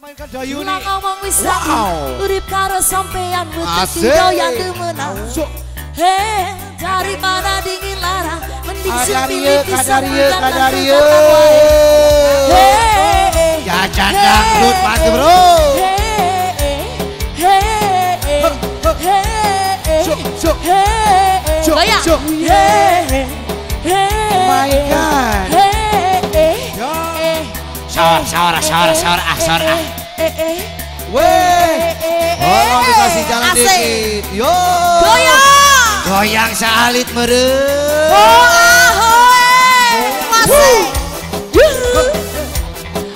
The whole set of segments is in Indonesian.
mainkan Dayuni. Lah ngomong wis lagi, urip karo sampean Asik. mesti doyan demenan. Hei, dari mana dingin lara, mending sepilih pisang Kadaria. Jajan dangdut Mas Bro. Goyang. Mainkan. Sahur. Weh. Oh, dikasih jalan dikit. Yo. Goyang salit meureun.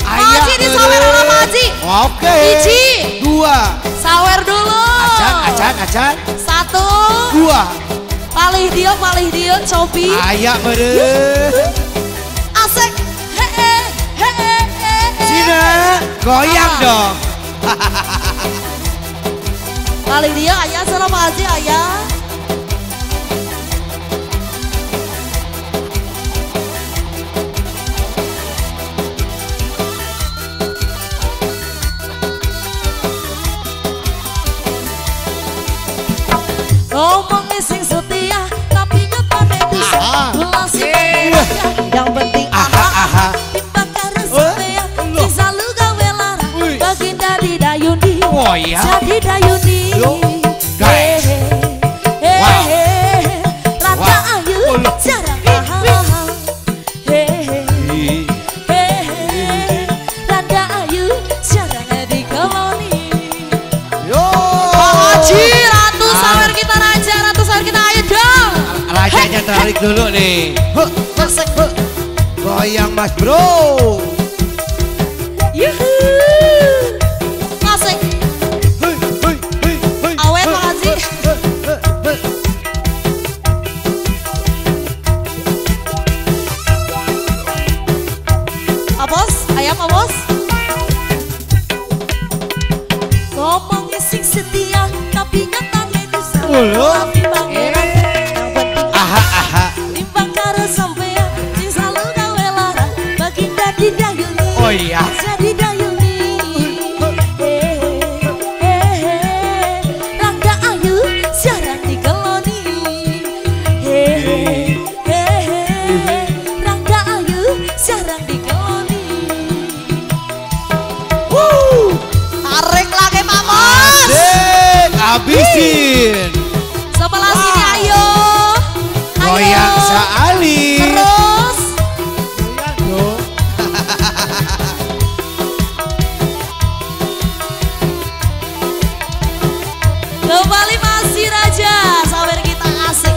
Maji disawer sama Maji. Oke. Biji. 2. Sawer dulu. Acan. 1. 2. Palih dia, cobi. Ayak meureun. Asik. Cina, goyang dong. Palih dia, ayah sama Maji, ayah. Ngomong sing setia tapi nyatane dusta. Ulah sing yang penting timbang karo sampean sing selalu gawe lara. Baginda di Dayuni. Oh iya. Jadi Dayuni. Guys. Rada ayu jarang Rada ayu jarang dikeloni. Yo. Haji Ratu sawer kita raja, Ratu sawer kita ayo dong. Rajanya tarik dulu nih. Goyang Mas Bro. Yuhu. Asik. Awet Pak Haji. Apos, ayam apos. Ngomong sing setia tapi nyatane dusta. Tapi pangeran yang penting timbang karo sampean sing selalu gawe lara. Baginda di Dayuni. Oh iya. Jadi Dayuni. Rangga ayu jarang dikeloni. Rangga ayu jarang dikeloni. Tarik lagi Mamos. Asik, habisin. Sebelah sini ayo. Goyang saali. Terus. Kembali masih Raja, sawer kita asik.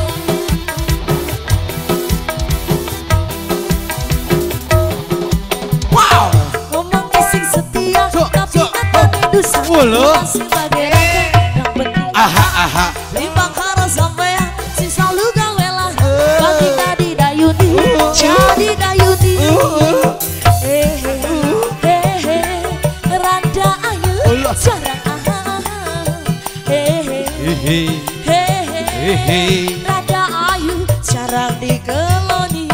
Wow. Ngomong sing setia, tapi nyatane dusta. Masih bagai raja, yang penting timbang karo sampean sing selalu gawe lah. Baginda di Dayuni, jadi Dayuni. Randa ayu jarang Rada ayu jarang dikeloni.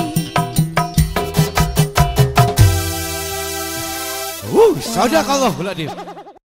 Sadaqallah Latif.